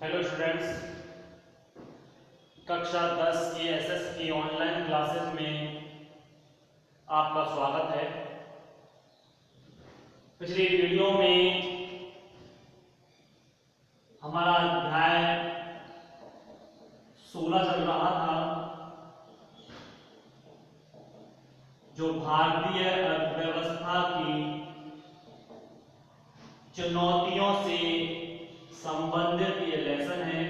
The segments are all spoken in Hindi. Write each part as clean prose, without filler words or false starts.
हेलो स्टूडेंट्स, कक्षा 10 की एसएस की ऑनलाइन क्लासेस में आपका स्वागत है। पिछली वीडियो में हमारा अध्याय 16 चल रहा था, जो भारतीय अर्थव्यवस्था की चुनौतियों से संबंधित ये लेसन है,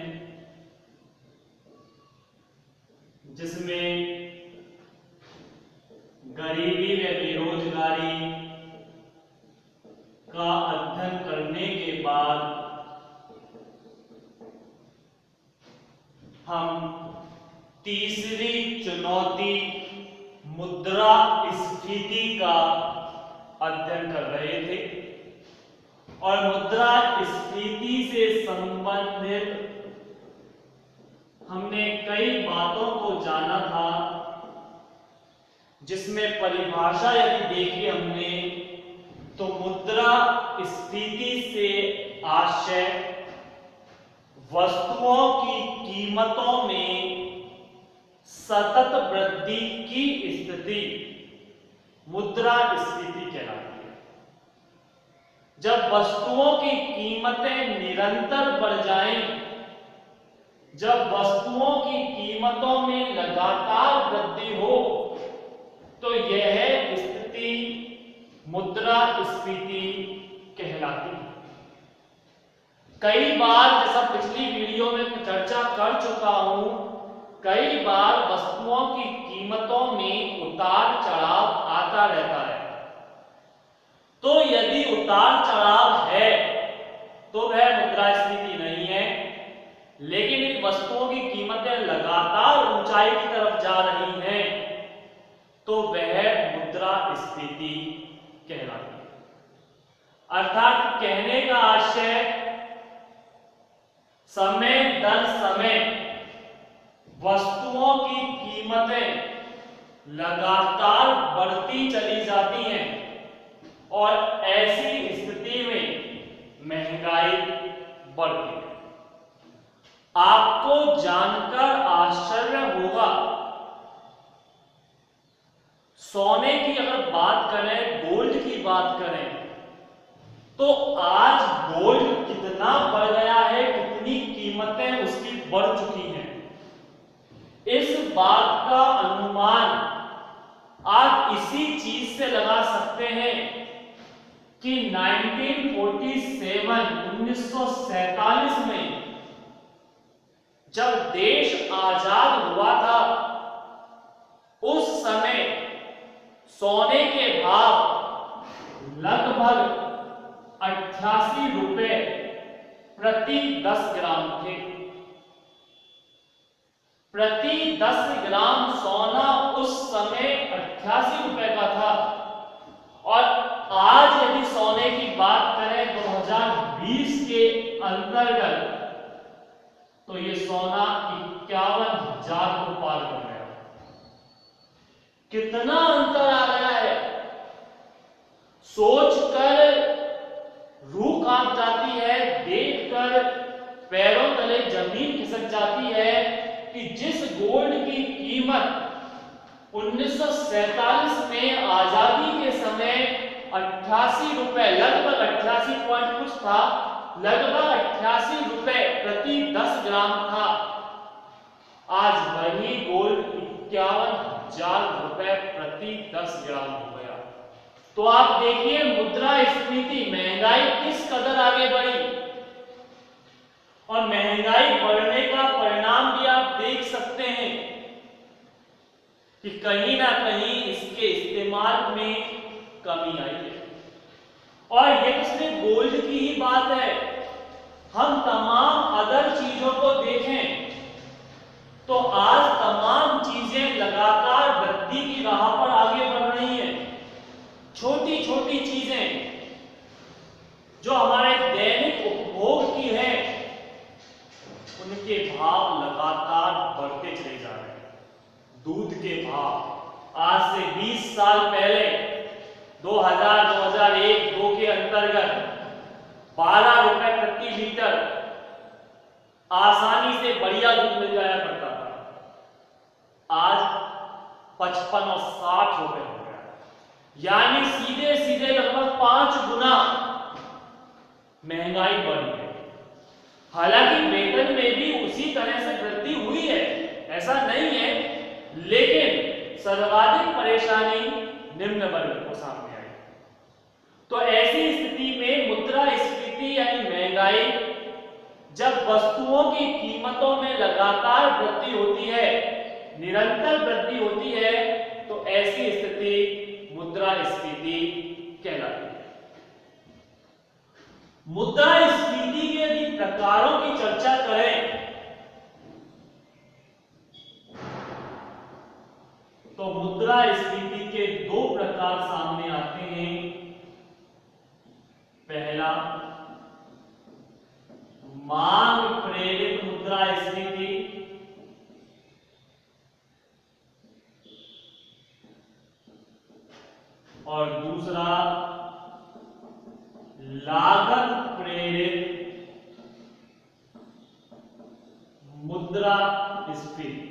जिसमें गरीबी व बेरोजगारी का अध्ययन करने के बाद हम तीसरी चुनौती मुद्रास्फीति का अध्ययन कर रहे थे और मुद्रास्फीति से संबंधित हमने कई बातों को जाना था, जिसमें परिभाषा यदि देखी हमने तो मुद्रास्फीति से आशय वस्तुओं की कीमतों में सतत वृद्धि की स्थिति मुद्रास्फीति कहलाती है। जब वस्तुओं की कीमतें निरंतर बढ़ जाएं, जब वस्तुओं की कीमतों में लगातार वृद्धि हो, तो यह स्थिति मुद्रास्फीति कहलाती है। कई बार, जैसा पिछली वीडियो में चर्चा कर चुका हूं, कई बार वस्तुओं की कीमतों में उतार चढ़ाव आता रहता है। तो यदि उतार चढ़ाव है तो वह मुद्रास्फीति नहीं है, लेकिन इन वस्तुओं की कीमतें लगातार ऊंचाई की तरफ जा रही हैं तो वह मुद्रास्फीति कहलाती है। अर्थात कहने का आशय समय दर समय वस्तुओं की कीमतें लगातार बढ़ती चली जाती हैं और ऐसी स्थिति में महंगाई बढ़ती है। आपको जानकर आश्चर्य होगा, सोने की अगर बात करें, गोल्ड की बात करें, तो आज गोल्ड कितना बढ़ गया है, कितनी कीमतें उसकी बढ़ चुकी हैं। इस बात का अनुमान आप इसी चीज से लगा सकते हैं कि 1947 में जब देश आजाद हुआ था, उस समय सोने के भाव लगभग 88 रुपए प्रति 10 ग्राम थे। प्रति 10 ग्राम सोना उस समय 88 रुपए का था और आज यदि सोने की बात करें 2020 के अंतर्गत, तो ये सोना 51,000 को पार कर गया। कितना अंतर आ गया है, सोचकर रूह कांप जाती है, देखकर पैरों तले जमीन खिसक जाती है कि जिस गोल्ड की कीमत 1947 में आजादी के समय 88 रुपए, लगभग 88 पॉइंट कुछ था, लगभग 88 रुपए प्रति 10 ग्राम था, आज वही गोल्ड 51,000 रुपए प्रति 10 ग्राम हो गया। तो आप देखिए मुद्रास्फीति, महंगाई किस कदर आगे बढ़ी और महंगाई बढ़ने का परिणाम भी आप देख सकते हैं कि कहीं ना कहीं इसके इस्तेमाल में कमी आई है। और ये तो सिर्फ गोल्ड की ही बात है, हम तमाम अदर चीजों को देखें तो आज तमाम चीजें लगातार वृद्धि की राह पर आगे बढ़ रही हैं। छोटी छोटी चीजें जो हमारे दैनिक उपभोग की है, उनके भाव लगातार बढ़ते चले जा रहे हैं। दूध के भाव आज से 20 साल पहले 2000-2001-2 के अंतर्गत 12 रुपए प्रति लीटर आसानी से बढ़िया दूध मिल जाया करता था। आज 55 और 60 रुपए हो गया, यानी सीधे सीधे लगभग 5 गुना महंगाई बढ़ी है। हालांकि वेतन में भी उसी तरह से वृद्धि हुई है, ऐसा नहीं है, लेकिन सर्वाधिक परेशानी निम्न वर्ग को सामने आई। तो ऐसी स्थिति में मुद्रास्फीति यानी महंगाई, जब वस्तुओं की कीमतों में लगातार वृद्धि होती है, निरंतर वृद्धि होती है, तो ऐसी स्थिति मुद्रास्फीति कहलाती है। मुद्रास्फीति के यदि प्रकारों की चर्चा करें तो मुद्रास्फीति के 2 प्रकार सामने आते हैं। पहला, मांग प्रेरित मुद्रास्फीति, और दूसरा लागत प्रेरित मुद्रास्फीति।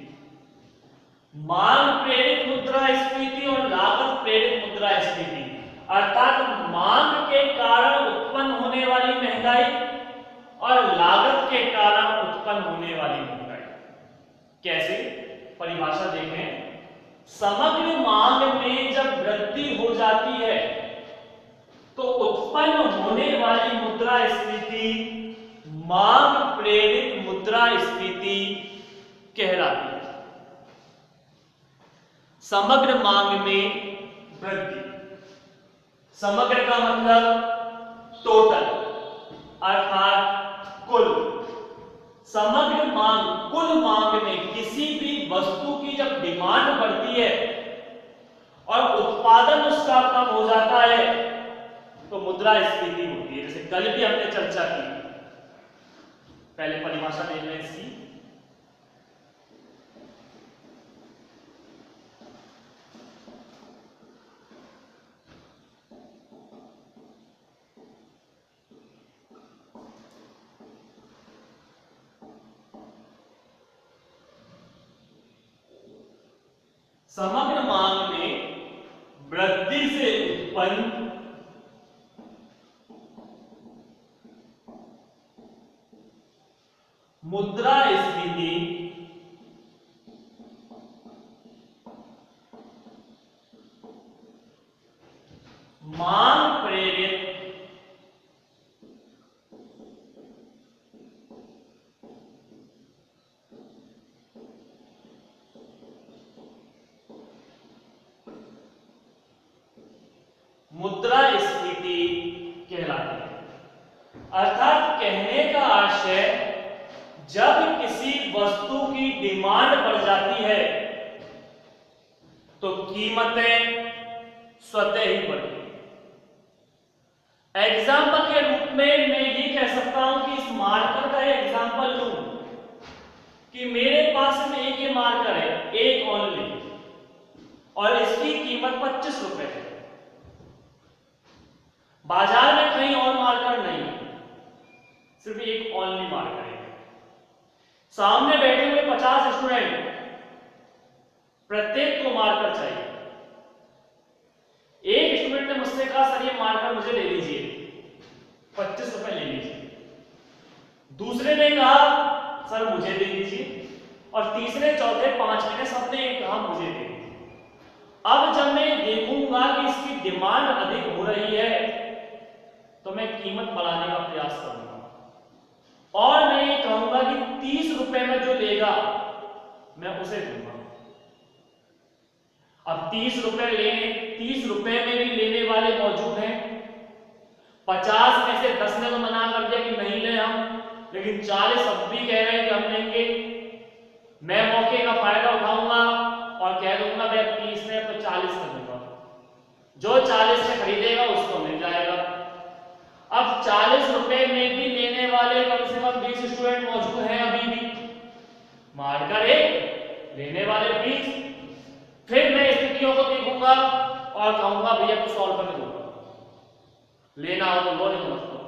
मांग प्रेरित मुद्रास्फीति और लागत प्रेरित मुद्रास्फीति अर्थात मांग के कारण उत्पन्न होने वाली महंगाई और लागत के कारण उत्पन्न होने वाली महंगाई। कैसे? परिभाषा देखें। समग्र मांग में जब वृद्धि हो जाती है तो उत्पन्न होने वाली मुद्रास्फीति मांग प्रेरित मुद्रास्फीति कहलाती है। समग्र मांग में वृद्धि, समग्र का मतलब टोटल अर्थात कुल। समग्र मांग, कुल मांग में किसी भी वस्तु की जब डिमांड बढ़ती है और उत्पादन उसका कम हो जाता है तो मुद्रास्फीति होती है। जैसे कल भी हमने चर्चा की, पहले परिभाषा देख लें इसकी। समग्र मांग में वृद्धि से उत्पन्न मुद्रास्फीति मांग प्रेरित मुद्रास्फीति कहलाती है। अर्थात कहने का आशय, जब किसी वस्तु की डिमांड बढ़ जाती है तो कीमतें स्वतः ही बढ़ती हैं। एग्जाम्पल के रूप में मैं ये कह सकता हूं कि इस मार्कर का एग्जाम्पल लूं कि मेरे पास में एक ये मार्कर है, एक ओनली, और इसकी कीमत 25 रुपए है। बाजार में कहीं और मार्कर नहीं, सिर्फ एक ओनली मार्कर है। सामने बैठे हुए 50 स्टूडेंट, प्रत्येक को मार्कर चाहिए। एक स्टूडेंट ने मुझसे कहा सर ये मार्कर मुझे ले लीजिए, 25 रुपए ले लीजिए। दूसरे ने कहा सर मुझे दे दीजिए, और तीसरे चौथे पांचवें ने सबने कहा मुझे दे दीजिए। अब जब मैं देखूंगा कि इसकी डिमांड अधिक हो रही है तो मैं कीमत बढ़ाने का प्रयास करूंगा और मैं ये कहूंगा कि 30 रुपए में जो लेगा मैं उसे दूंगा। अब 30 रुपए लेने, 30 रुपए में भी लेने वाले मौजूद हैं। 50 में से 10 ने तो मना कर दिया कि नहीं ले हम, लेकिन 40 अब भी कह रहे हैं कि हम लेंगे। मैं मौके का फायदा उठाऊंगा और कह दूंगा मैं 30 में तो 40 में दूंगा, जो 40 में खरीदेगा उसको मिल जाएगा। अब 40 रुपए में भी लेने वाले कम से कम 20 स्टूडेंट मौजूद हैं अभी भी, मार्कर एक, लेने वाले 20। फिर मैं स्थितियों को देखूंगा और कहूंगा भैया कुछ 100 रुपए में दूंगा, लेना हो तो लो, नहीं तो मत लो।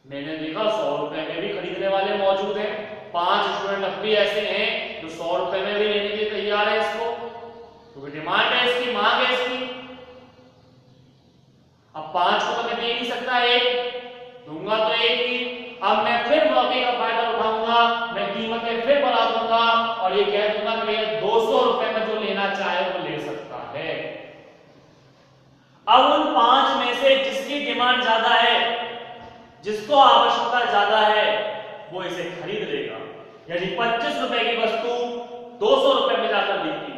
मैंने देखा 100 रुपए में भी खरीदने वाले मौजूद हैं। 5 स्टूडेंट अब भी ऐसे हैं जो 100 रुपए में भी लेने के लिए तैयार है इसको, क्योंकि डिमांड है इसकी, मांग है इसकी। अब 5 को तो मैं दे नहीं सकता, एक दूंगा तो एक ही। अब मैं फिर मौके का फायदा उठाऊंगा, मैं कीमतें फिर बढ़ा दूंगा और ये कह दूंगा कि भैया 200 रुपए में जो लेना चाहे वो ले सकता है। अब उन 5 में से जिसकी डिमांड ज्यादा है, जिसको आवश्यकता ज्यादा है, वो इसे खरीद लेगा। यानी 25 रुपए की वस्तु 200 रुपए में जाकर बिकती,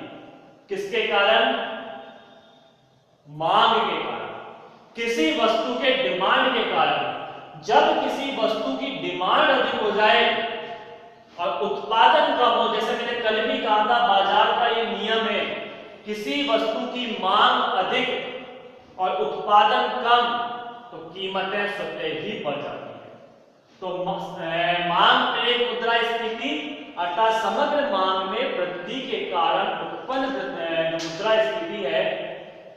किसके कारण? मांग के कारण, किसी वस्तु के डिमांड के कारण। जब किसी वस्तु की डिमांड अधिक हो जाए और उत्पादन कम हो, जैसे मैंने कल भी कहा था, बाजार का ये नियम है, किसी वस्तु की मांग अधिक और उत्पादन कम तो कीमतें स्वतः ही बढ़ जाती है। तो मांग प्रेरित मुद्रास्फीति अर्थात समग्र मांग में वृद्धि के कारण उत्पन्न जो मुद्रास्फीति है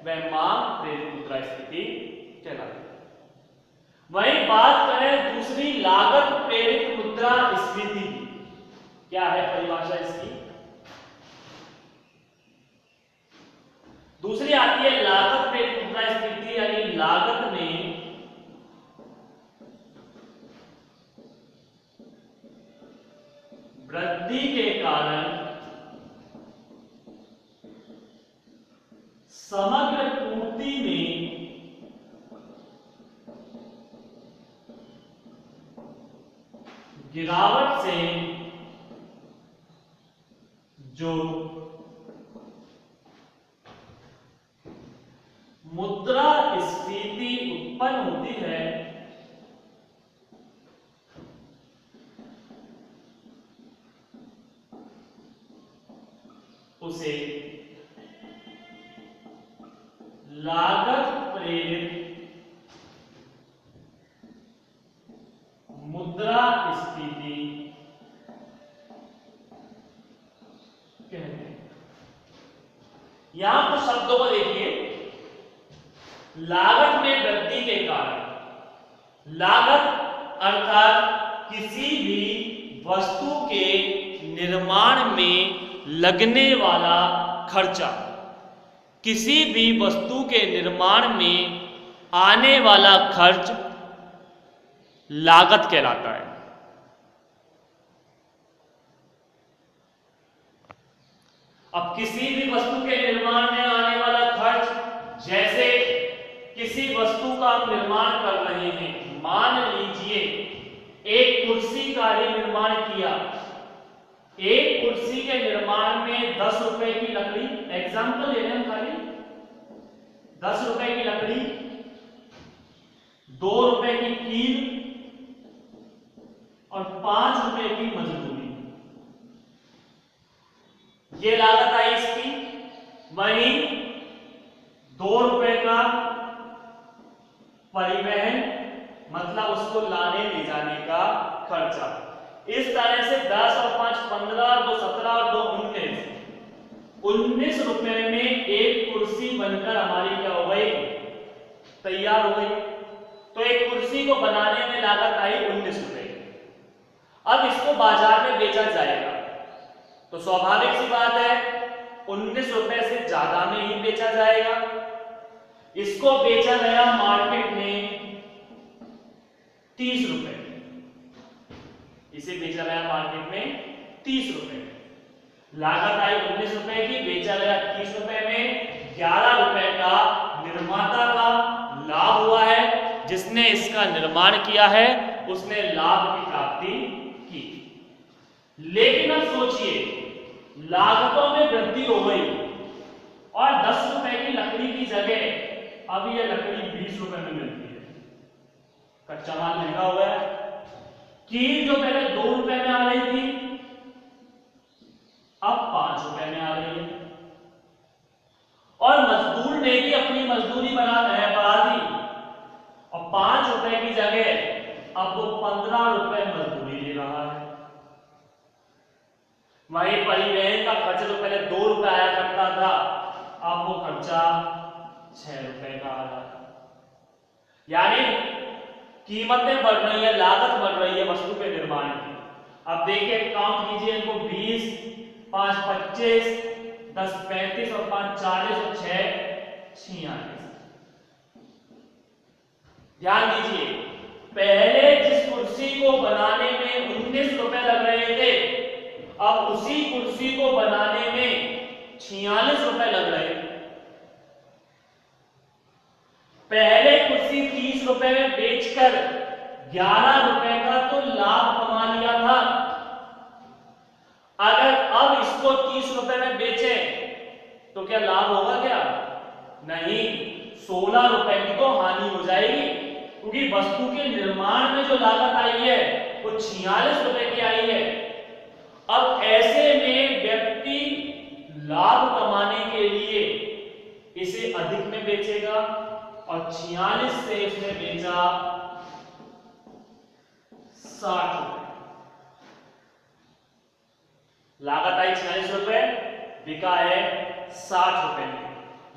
वह मांग प्रेरित मुद्रास्फीति कहलाती है। वहीं बात करें दूसरी लागत प्रेरित मुद्रास्फीति की, क्या है परिभाषा इसकी? दूसरी आती है लागत प्रेरित मुद्रास्फीति, यानी लागत में वृद्धि के कारण समग्र पूर्ति में गिरावट से जो मुद्रास्फीति उत्पन्न होती है उसे लागत प्रेरित मुद्रास्फीति कहते हैं। यहां कुछ शब्दों को देखिए। लागत में वृद्धि के कारण, लागत अर्थात किसी भी वस्तु के निर्माण में लगने वाला खर्चा, किसी भी वस्तु के निर्माण में आने वाला खर्च लागत कहलाता है। अब किसी भी वस्तु के निर्माण में आने वाला खर्च, जैसे किसी वस्तु का हम निर्माण कर रहे हैं, मान लीजिए एक कुर्सी का ही निर्माण किया, एक कुर्सी के निर्माण में 10 रुपए की लकड़ी, एग्जाम्पल ले लें खाली, 10 रुपए की लकड़ी, 2 रुपए की कील और 5 रुपए की मजदूरी, ये लागत आई इसकी। वहीं 2 रुपए का परिवहन, मतलब उसको लाने ले जाने का खर्चा। इस तरह से 10 और 5 15 और 2 17 और 2 19 रुपए में एक कुर्सी बनकर हमारी क्या हो गई? तैयार हो गई। तो एक कुर्सी को बनाने में लागत आई 19 रुपए। अब इसको बाजार में बेचा जाएगा तो स्वाभाविक सी बात है 19 रुपए से ज्यादा में ही बेचा जाएगा। इसको बेचा गया मार्केट में 30 रुपए, इसे बेचा गया मार्केट में 30 रुपए, लागत आई 19 रुपए की, बेचा गया 30 रुपए में, 11 रुपए का निर्माता का लाभ हुआ है। जिसने इसका निर्माण किया है उसने लाभ की प्राप्ति की। लेकिन अब सोचिए, लागतों में वृद्धि हो गई और 10 रुपए की लकड़ी की जगह अब यह लकड़ी 20 रुपए में मिलती है। कच्चा माल महंगा हो गया। कील जो पहले 2 रुपए में आ रही थी अब 5 रुपए में आ रही है। और मजदूर ने भी अपनी मजदूरी बढ़ा दी और 5 रुपए की जगह अब वो 15 रुपए मजदूरी ले रहा है। वही परिवहन का खर्चा जो पहले 2 रुपए आया करता था अब वो खर्चा 6 रुपए का आ रहा है। यानी कीमतें बढ़ रही है, लागत बढ़ रही है वस्तु के निर्माण की। अब देखिए काउंट कीजिए इनको, 20, 5 25, 10 35 और 5 40 और 6 46। ध्यान दीजिए, पहले जिस कुर्सी को बनाने में 19 रुपए लग रहे थे, अब उसी कुर्सी को बनाने में 46 रुपए लग रहे हैं। पहले कुर्सी 30 रुपए में बेचकर 11 रुपए का तो लाभ कमा लिया था। अगर अब इसको 30 रुपए में बेचे तो क्या लाभ होगा? क्या नहीं, 16 रुपए की तो हानि हो जाएगी, क्योंकि वस्तु के निर्माण में जो लागत आई है वो 46 रुपए की आई है। अब ऐसे में व्यक्ति लाभ कमाने के लिए इसे अधिक में बेचेगा और 46 से उसने बेचा 60 रुपए, लागत आई 46 रुपए, बिका है 60 रुपए में।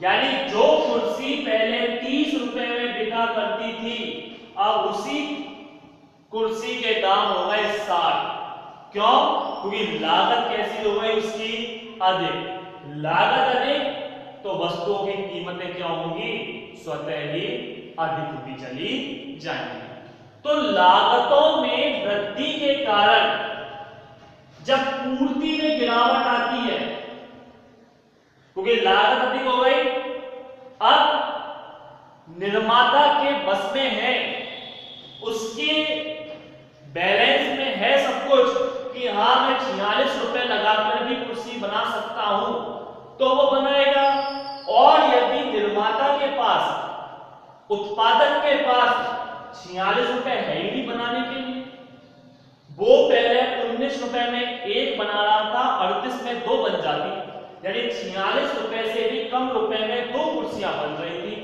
यानी जो कुर्सी पहले 30 रुपए में बिका करती थी, अब उसी कुर्सी के दाम हो गए 60। क्यों? क्योंकि लागत कैसी हो गई उसकी? अधिक। लागत अधिक तो वस्तुओं की कीमतें क्या होंगी? स्वतः ही अधिक होती चली जाएंगी। तो लागतों में वृद्धि के कारण जब पूर्ति में गिरावट आती है, क्योंकि लागत अधिक हो गई, अब निर्माता के बस में है, उसके बैलेंस में है सब कुछ कि हाँ मैं 46 रुपए लगाकर भी कुर्सी बना सकता हूं, तो वो बनाएगा। और यदि निर्माता के पास, उत्पादक के पास 46 रुपए है ही नहीं बनाने के लिए, वो पहले 19 रुपए में एक बना रहा था, 38 में 2 बन जाती, यानी 46 रुपए से भी कम रुपए में 2 कुर्सियां बन रही थी,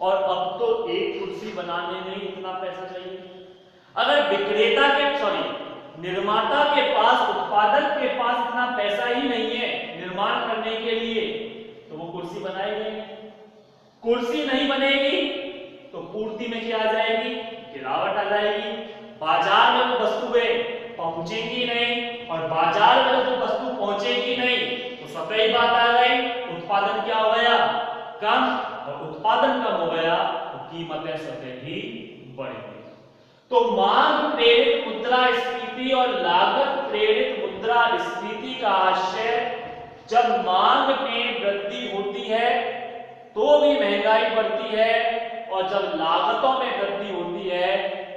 और अब तो एक कुर्सी बनाने में इतना पैसा चाहिए। अगर विक्रेता के निर्माता के पास, उत्पादक के पास इतना पैसा ही नहीं है निर्माण करने के लिए, तो वो कुर्सी बनाएगी। कुर्सी नहीं बनेगी तो पूर्ति में क्या आ जाएगी? गिरावट आ जाएगी। बाजार में वो वस्तुएं पहुंचेंगी नहीं, और बाजार में जो वस्तु पहुंचेगी नहीं तो स्वतः ही बात आ गई, उत्पादन क्या हो गया? कम, और उत्पादन कम हो गया तो कीमतें स्वतः ही बढ़ेंगी। तो मांग प्रेरित मुद्रास्फीति और लागत प्रेरित मुद्रास्फीति का आशय, जब मांग में वृद्धि होती है तो भी महंगाई बढ़ती है, और जब लागतों में वृद्धि होती है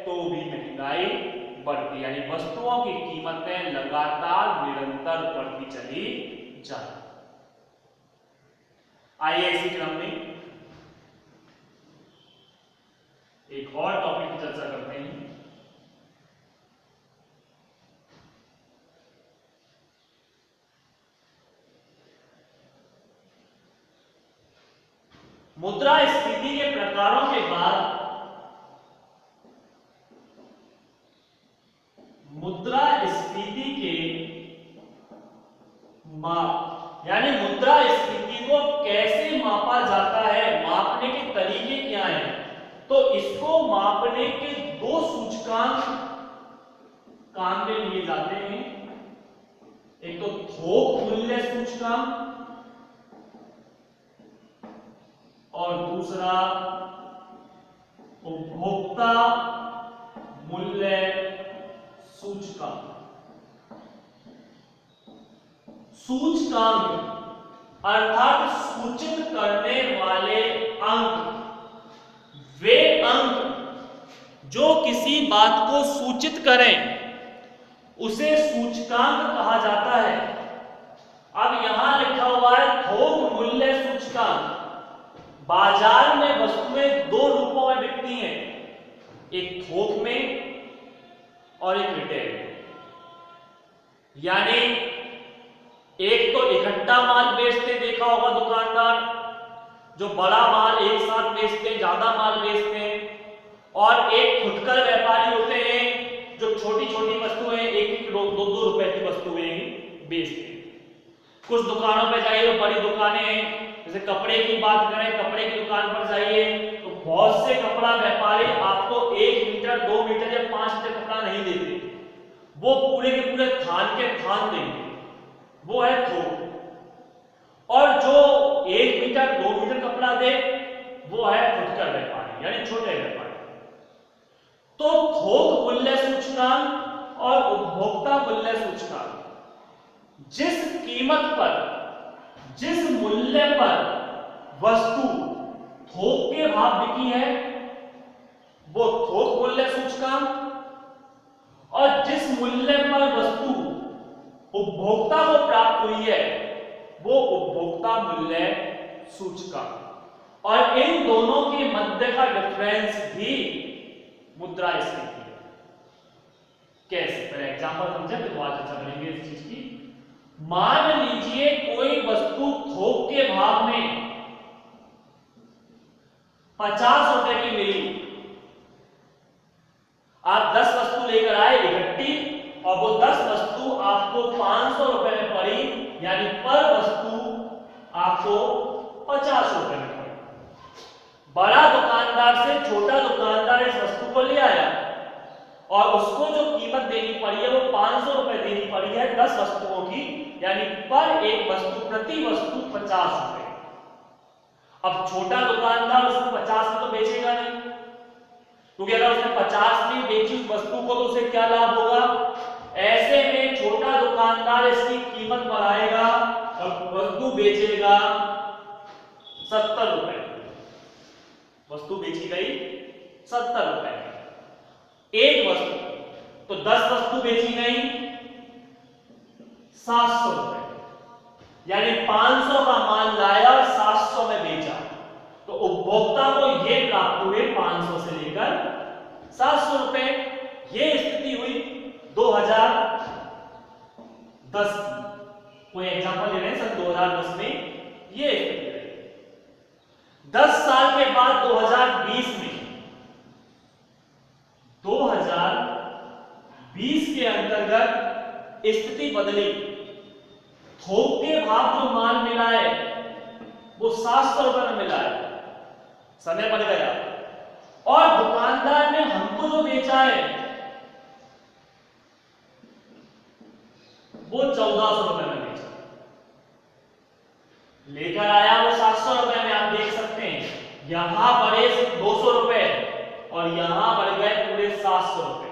तो भी महंगाई बढ़ती है, यानी वस्तुओं की कीमतें लगातार निरंतर बढ़ती चली जाती। आइए इसी क्रम में एक और टॉपिक की चर्चा करते हैं। मुद्रास्फीति के प्रकारों के बाद मुद्रास्फीति के माप, यानी मुद्रास्फीति को कैसे मापा जाता है, मापने के तरीके क्या हैं, तो इसको मापने के 2 सूचकांक काम में लिए जाते हैं। एक तो थोक मूल्य सूचकांक और दूसरा उपभोक्ता मूल्य सूचकांक। सूचकांक अर्थात सूचित करने वाले अंक, वे अंक जो किसी बात को सूचित करें उसे सूचकांक कहा जाता है। अब यहां लिखा हुआ है थोक मूल्य सूचकांक। बाजार में वस्तुएं 2 रूपों में बिकती हैं, एक थोक में और एक रिटेल में। यानी एक तो इकट्ठा माल बेचते देखा होगा दुकानदार, जो बड़ा माल एक साथ बेचते हैं, ज्यादा माल बेचते हैं, और एक फुटकर व्यापारी होते हैं जो छोटी छोटी वस्तुएं 1-1, 2-2 रुपए की वस्तुएं बेचते हैं। कुछ दुकानों पे जाइए तो बड़ी दुकानें हैं, जैसे कपड़े की बात करें, कपड़े की दुकान पर जाइए तो बहुत से कपड़ा व्यापारी आपको 1 मीटर 2 मीटर या 5 मीटर कपड़ा नहीं देते, वो पूरे के पूरे थान के थान देंगे, वो है थोक। और जो 1 मीटर 2 मीटर कपड़ा दे वो है फुटकर व्यापारी यानी छोटे व्यापारी। तो थोक मूल्य सूचकांक और उपभोक्ता मूल्य सूचकांक जिस कीमत पर, जिस मूल्य पर वस्तु थोक के भाव बिकी है वो थोक मूल्य सूचकांक, और जिस मूल्य पर वस्तु उपभोक्ता को प्राप्त हुई है वो उपभोक्ता मूल्य सूचकांक। और इन दोनों के मध्य का डिफरेंस भी मुद्रास्फीति है। कैसे? पहले एग्जांपल समझे फिर बाद में समझेंगे इस चीज की। मान लीजिए कोई वस्तु थोक के भाव में 50 रुपए की मिली, आप 10 वस्तु लेकर आए इकट्ठी और वो 10 वस्तु आपको 500 रुपए में पड़ी, यानी पर वस्तु आपको 50 रुपए में पड़ी। बड़ा दुकानदार से छोटा दुकानदार इस वस्तु को ले आया और उसको जो कीमत देनी पड़ी है वो 500 रुपए देनी पड़ी है 10 वस्तुओं की, यानी पर एक वस्तु प्रति वस्तु 50 रुपए। अब छोटा दुकानदार उसको 50 में तो बेचेगा नहीं, क्योंकि अगर उसने 50 में बेची उस वस्तु को तो उसे क्या लाभ होगा? ऐसे में छोटा दुकानदार इसकी कीमत बढ़ाएगा और वस्तु बेचेगा 70 रुपए। वस्तु बेची गई 70 रुपए में एक वस्तु, तो 10 वस्तु बेची गई 700 रुपए, यानी 500 का माल लाया और 700 में बेचा। तो उपभोक्ता को ये प्राप्त हुए 500 से लेकर 700 रुपए। ये स्थिति हुई 2010 की। कोई एग्जांपल ले रहे हैं सन 2010 में ये स्थिति रही। 10 साल के बाद 2020 में, 2020 के अंतर्गत स्थिति बदली। थोक के भाव जो माल मिला है वो 700 रुपए में मिला है, समय बढ़ गया, और दुकानदार ने हमको जो बेचा है वो 1400 रुपए में बेचा। लेकर आया वो 700 रुपए में, आप देख सकते हैं यहां बढ़े 200 रुपए और यहां बढ़ गए पूरे 700 रुपए।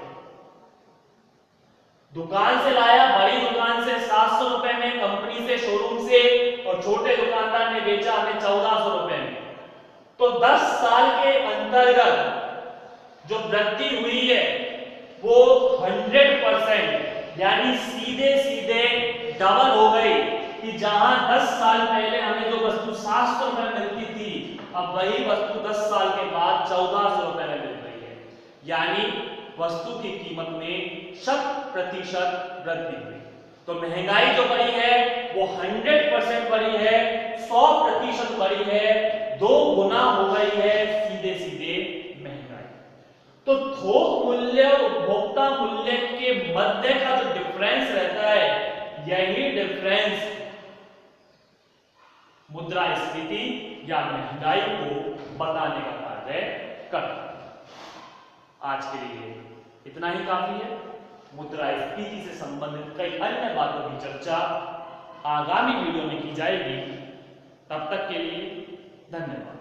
दुकान से लाया, बड़ी दुकान से 700 रुपए में, कंपनी से, शोरूम से, और छोटे दुकानदार ने बेचा हमें 1400 रुपए में। तो 10 साल के अंतर्गत जो वृद्धि हुई है वो 100%, यानी सीधे सीधे डबल हो गई। कि जहां 10 साल पहले हमें जो वस्तु 700 रुपए में मिलती थी, अब वही वस्तु 10 साल के बाद 1400 रुपए में मिल रही है, यानी वस्तु की कीमत में 100% वृद्धि हुई। तो महंगाई जो बढ़ी है वो 100% बढ़ी है, 100% बढ़ी है, 2 गुना हो गई है सीधे सीधे महंगाई। तो थोक मूल्य और उपभोक्ता मूल्य के मध्य का जो डिफरेंस रहता है, यही डिफरेंस मुद्रास्फीति या महंगाई को बताने का कार्य करता है। आज के लिए इतना ही काफी है। मुद्रास्फीति से संबंधित कई अन्य बातों की चर्चा आगामी वीडियो में की जाएगी। तब तक के लिए धन्यवाद।